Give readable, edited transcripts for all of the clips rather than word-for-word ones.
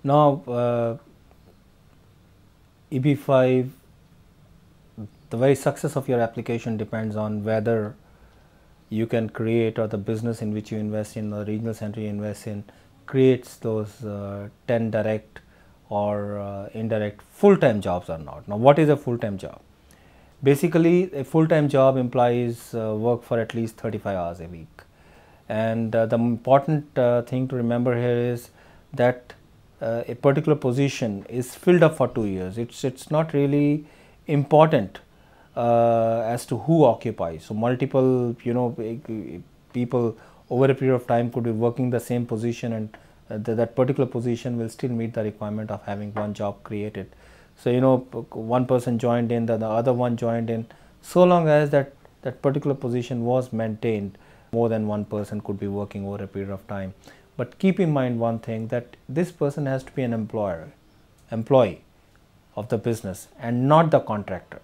Now, EB5, the very success of your application depends on whether you can create, or the business in which you invest in, or the regional center you invest in creates those 10 direct or indirect full-time jobs or not. Now, what is a full-time job? Basically, a full-time job implies work for at least 35 hours a week. And the important thing to remember here is that a particular position is filled up for 2 years. It's not really important as to who occupies. So multiple people over a period of time could be working the same position, and that particular position will still meet the requirement of having one job created. So one person joined in, the other one joined in, so long as that particular position was maintained, more than one person could be working over a period of time. But keep in mind one thing, that this person has to be an employee of the business and not the contractor.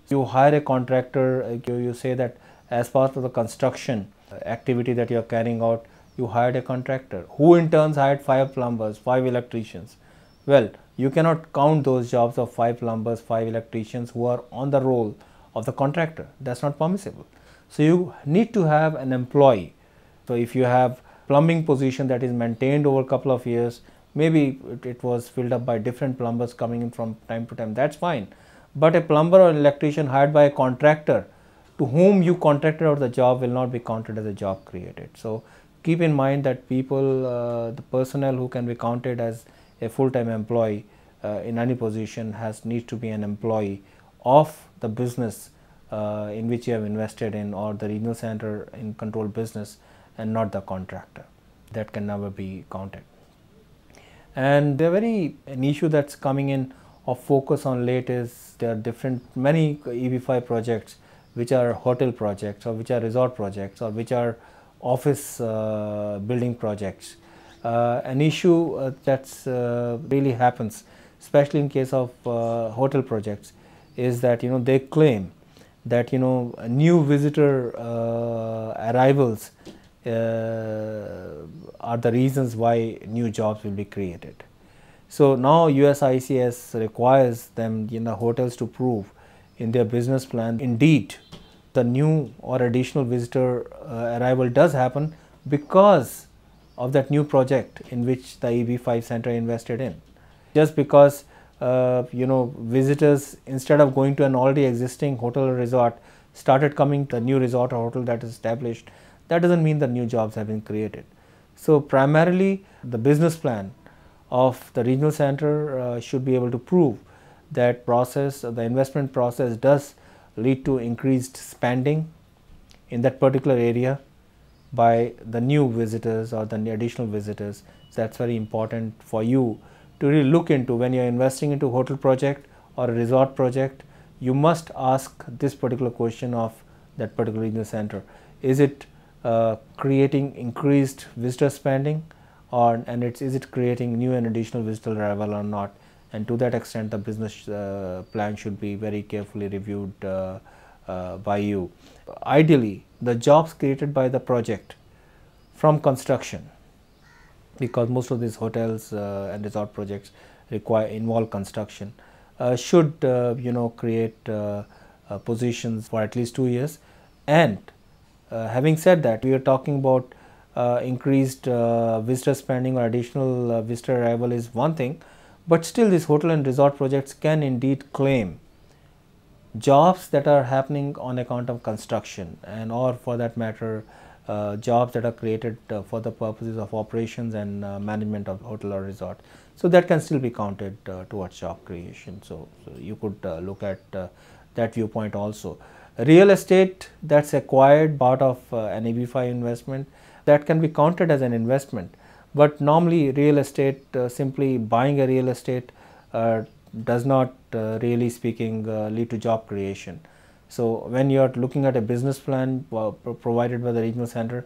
You hire a contractor, you say that as part of the construction activity that you are carrying out, you hired a contractor who in turn hired 5 plumbers, 5 electricians. Well, you cannot count those jobs of 5 plumbers, 5 electricians who are on the role of the contractor. That's not permissible. So you need to have an employee. So if you have plumbing position that is maintained over a couple of years, maybe it was filled up by different plumbers coming in from time to time, that's fine. But a plumber or an electrician hired by a contractor to whom you contracted out the job will not be counted as a job created. So keep in mind that people, the personnel who can be counted as a full-time employee in any position needs to be an employee of the business in which you have invested in, or the regional center in control business, and not the contractor. That can never be counted. And an issue that's coming in of focus on late is there are many EB5 projects which are hotel projects, or which are resort projects, or which are office building projects. An issue that's really happens, especially in case of hotel projects, is that they claim that new visitor arrivals are the reasons why new jobs will be created. So now USICS requires them, hotels, to prove in their business plan indeed the new or additional visitor arrival does happen because of that new project in which the EB5 center invested in. Just because visitors, instead of going to an already existing hotel or resort, started coming to a new resort or hotel that is established, that doesn't mean that new jobs have been created. So primarily the business plan of the regional center should be able to prove that the investment process does lead to increased spending in that particular area by the new visitors or the additional visitors. So that's very important for you to really look into when you're investing into a hotel project or a resort project. You must ask this particular question of that particular regional center. Is it creating increased visitor spending, is it creating new and additional visitor arrival or not? And to that extent, the business plan should be very carefully reviewed by you. Ideally, the jobs created by the project from construction, because most of these hotels and resort projects involve construction, should create positions for at least 2 years. And having said that, we are talking about increased visitor spending or additional visitor arrival is one thing, but still these hotel and resort projects can indeed claim jobs that are happening on account of construction, and or for that matter jobs that are created for the purposes of operations and management of hotel or resort. So that can still be counted towards job creation. So you could look at that viewpoint also. Real estate that's acquired part of an EB5 investment, that can be counted as an investment, but normally real estate, simply buying a real estate does not really speaking lead to job creation. So when you are looking at a business plan provided by the regional center,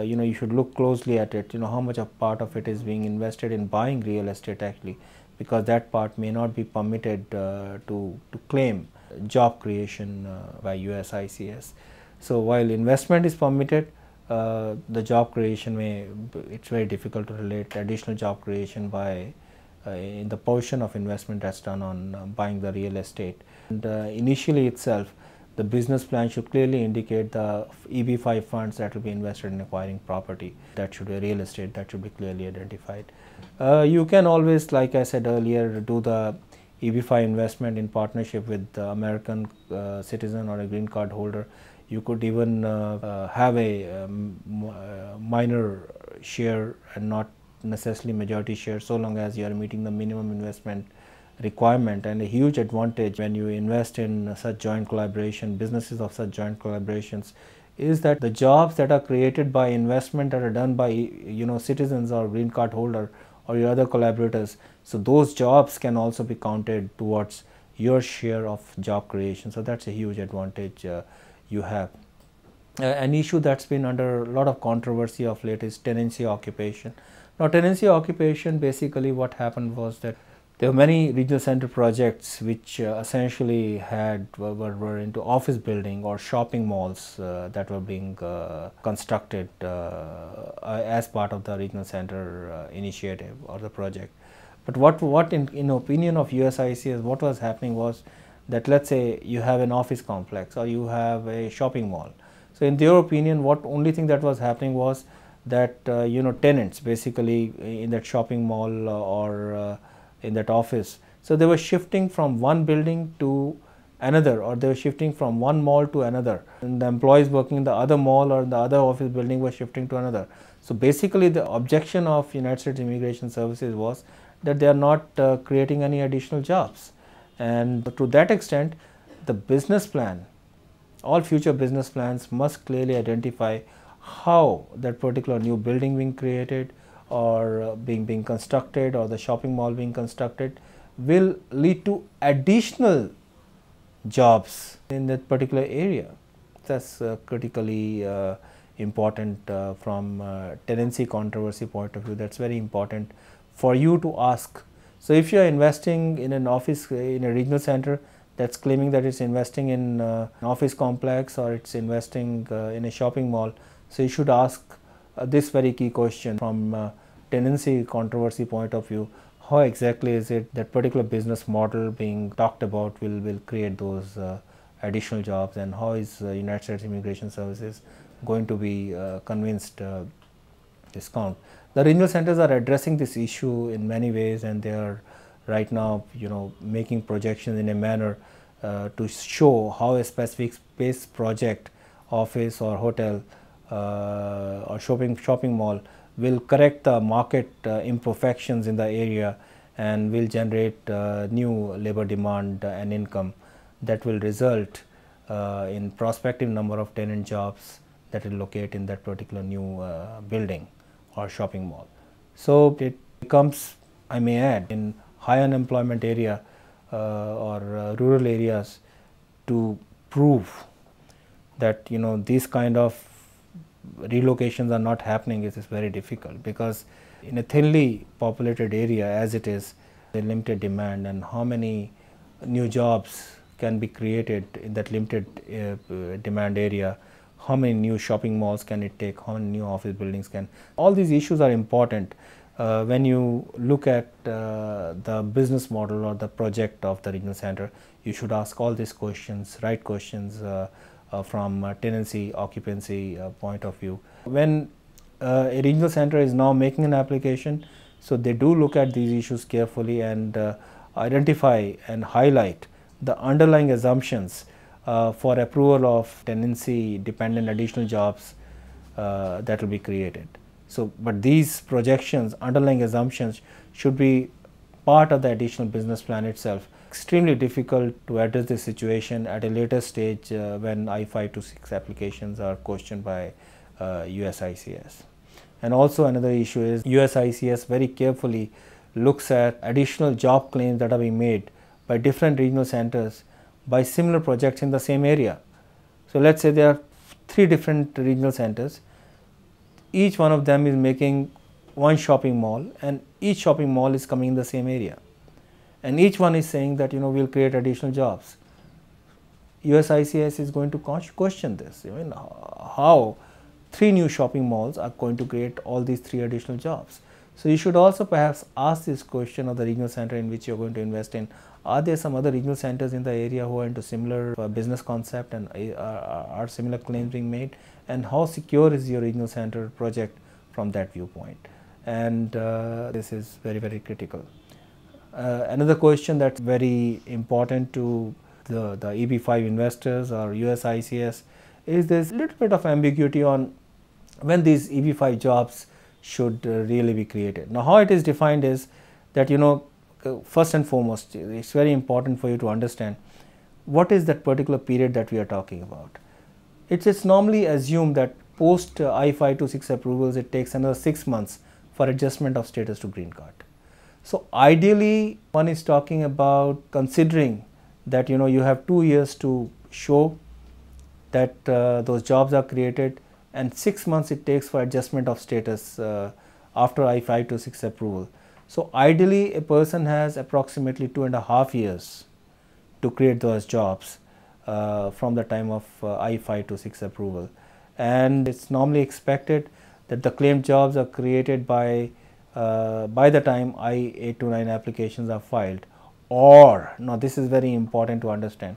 you should look closely at it, how much of part of it is being invested in buying real estate actually, because that part may not be permitted to claim job creation by USICS. So while investment is permitted, the job creation it's very difficult to relate additional job creation by in the portion of investment that's done on buying the real estate. And initially itself, the business plan should clearly indicate the EB5 funds that will be invested in acquiring property. That should be real estate, that should be clearly identified. You can always, like I said earlier, do the EB5 investment in partnership with the American citizen or a green card holder. You could even have a minor share and not necessarily majority share, so long as you are meeting the minimum investment requirement. And a huge advantage when you invest in such joint collaboration, businesses of such joint collaborations, is that the jobs that are created by investment that are done by citizens or green card holder or your other collaborators, so those jobs can also be counted towards your share of job creation. So that's a huge advantage you have. An issue that's been under a lot of controversy of late is tenancy occupation. Now, tenancy occupation, basically what happened was that there were many regional center projects which essentially were into office building or shopping malls that were being constructed as part of the regional center initiative or the project. But what in opinion of USICS, what was happening was that, let's say you have an office complex or you have a shopping mall. So in their opinion, what only thing that was happening was that tenants basically in that shopping mall or in that office, so they were shifting from one building to another, or they were shifting from one mall to another, and the employees working in the other mall or in the other office building were shifting to another. So basically the objection of United States Immigration Services was that they are not creating any additional jobs. And to that extent, the business plan, all future business plans must clearly identify how that particular new building being created or being constructed, or the shopping mall being constructed, will lead to additional jobs in that particular area. That's critically important from tenancy controversy point of view. That's very important for you to ask. So if you are investing in an office in a regional center that's claiming that it's investing in an office complex or it's investing in a shopping mall, so you should ask this very key question from tenancy controversy point of view: how exactly is it that particular business model being talked about will create those additional jobs, and how is United States Immigration Services going to be convinced discount? The regional centers are addressing this issue in many ways, and they are right now making projections in a manner to show how a specific space project, office or hotel or shopping mall, will correct the market imperfections in the area and will generate new labor demand and income that will result in prospective number of tenant jobs that will locate in that particular new building or shopping mall. So it becomes, I may add, in high unemployment area or rural areas, to prove that these kind of relocations are not happening is very difficult, because in a thinly populated area as it is, the limited demand, and how many new jobs can be created in that limited demand area, how many new shopping malls can it take, how many new office buildings can. All these issues are important when you look at the business model or the project of the regional center. You should ask all these questions, right questions, from tenancy occupancy point of view. When a regional center is now making an application, so they do look at these issues carefully and identify and highlight the underlying assumptions for approval of tenancy dependent additional jobs that will be created. So, but these projections, underlying assumptions, should be part of the additional business plan itself. Extremely difficult to address this situation at a later stage when I-5 to 6 applications are questioned by USICS. And also another issue is USICS very carefully looks at additional job claims that are being made by different regional centers by similar projects in the same area. So let's say there are 3 different regional centers. Each one of them is making one shopping mall, and each shopping mall is coming in the same area, and each one is saying that we'll create additional jobs. USICS is going to question this. How 3 new shopping malls are going to create all these 3 additional jobs? So you should also perhaps ask this question of the regional center in which you're going to invest in. Are there some other regional centers in the area who are into similar business concept and are similar claims being made? And how secure is your regional center project from that viewpoint? And this is very, very critical. Another question that's very important to the EB5 investors or USICS is there's a little bit of ambiguity on when these EB5 jobs should really be created. Now, how it is defined is that, first and foremost, it's very important for you to understand what is that particular period that we are talking about. It's normally assumed that post I-526 approvals, it takes another 6 months for adjustment of status to green card. So ideally, one is talking about considering that you have 2 years to show that those jobs are created, and 6 months it takes for adjustment of status after I-526 approval. So ideally, a person has approximately 2.5 years to create those jobs from the time of I-526 approval, and it's normally expected that the claimed jobs are created by the time I-829 applications are filed, or, now this is very important to understand,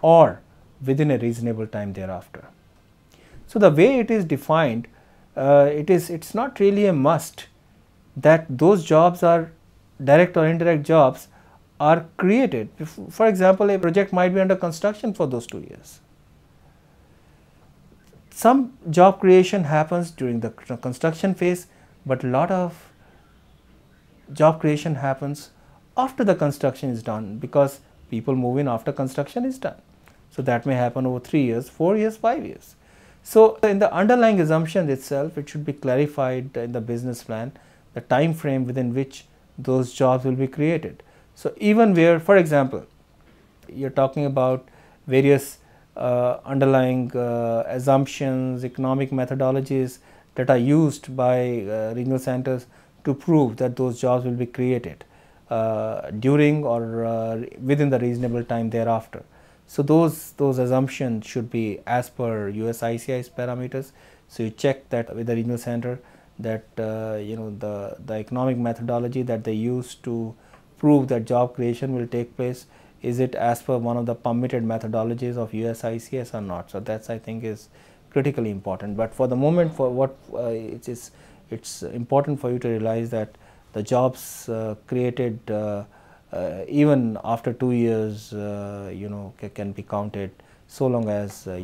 or within a reasonable time thereafter. So the way it is defined, it's not really a must that those jobs are direct or indirect jobs are created. For example, a project might be under construction for those 2 years. Some job creation happens during the construction phase, but a lot of job creation happens after the construction is done, because people move in after construction is done. So that may happen over 3 years, 4 years, 5 years. So in the underlying assumption itself, it should be clarified in the business plan, the time frame within which those jobs will be created. So even where, for example, you're talking about various underlying assumptions, economic methodologies that are used by regional centers to prove that those jobs will be created during or within the reasonable time thereafter. So those assumptions should be as per USICI's parameters. So you check that with the regional center that the economic methodology that they use to prove that job creation will take place, is it as per one of the permitted methodologies of USICS or not. So that's, I think, is critically important. But for the moment, for what it's important for you to realize that the jobs created even after 2 years can be counted, so long as the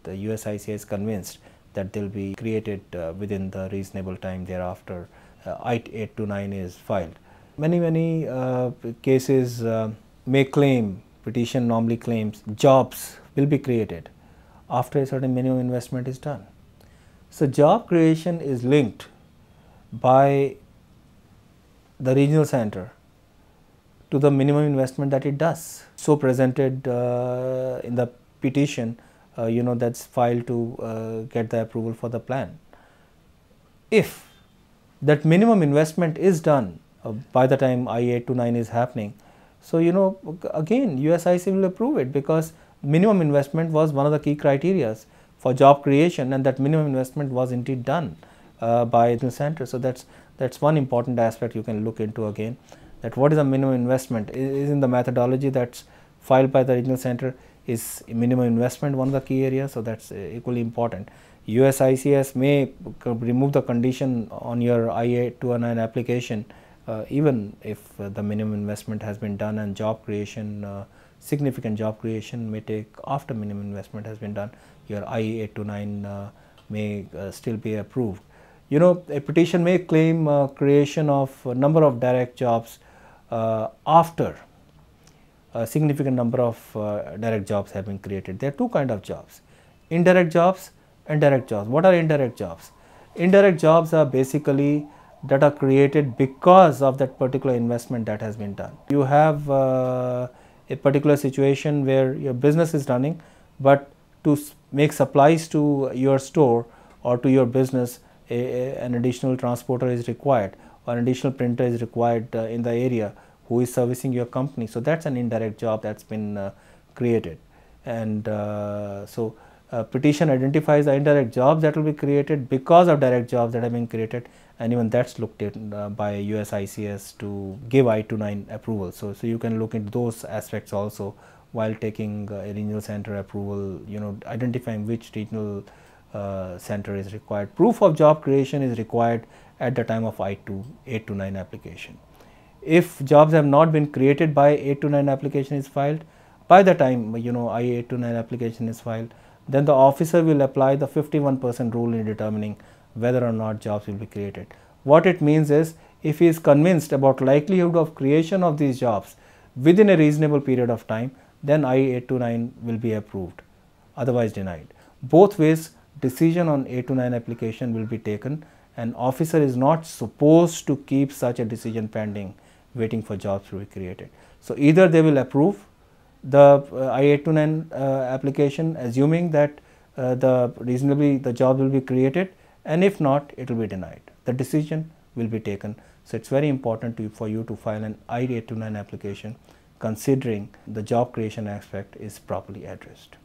USICS is convinced that they'll be created within the reasonable time thereafter I-829 is filed. Many cases may claim, petition normally claims, jobs will be created after a certain minimum investment is done. So job creation is linked by the regional center to the minimum investment that it does. So presented in the petition that's filed to get the approval for the plan. If that minimum investment is done by the time I-829 is happening, so again USIC will approve it, because minimum investment was one of the key criteria for job creation, and that minimum investment was indeed done by the center. So that's one important aspect you can look into again, that what is a minimum investment. Is in the methodology that's filed by the regional center, is minimum investment one of the key areas. So that's equally important. USICS may remove the condition on your I-829 application even if the minimum investment has been done, and job creation, significant job creation may take after minimum investment has been done. Your I-829 may still be approved. A petition may claim creation of a number of direct jobs after a significant number of direct jobs have been created. There are two kinds of jobs: indirect jobs and direct jobs. What are indirect jobs? Indirect jobs are basically that are created because of that particular investment that has been done. You have a particular situation where your business is running, but to make supplies to your store or to your business, an additional transporter is required, or an additional printer is required in the area who is servicing your company. So that's an indirect job that's been created. And so petition identifies the indirect jobs that will be created because of direct jobs that have been created, and even that's looked at by USICS to give I-29 approval. So you can look into those aspects also while taking a regional center approval, identifying which regional center is required. Proof of job creation is required at the time of I-829 application. If jobs have not been created by 829 application is filed, by the time I-829 application is filed, then the officer will apply the 51% rule in determining whether or not jobs will be created. What it means is, if he is convinced about likelihood of creation of these jobs within a reasonable period of time, then I-829 will be approved, otherwise denied. Both ways, decision on 829 application will be taken, and officer is not supposed to keep such a decision pending waiting for jobs to be created. So either they will approve the I-829 application assuming that the job will be created, and if not, it will be denied. The decision will be taken. So it's very important for you to file an I-829 application considering the job creation aspect is properly addressed.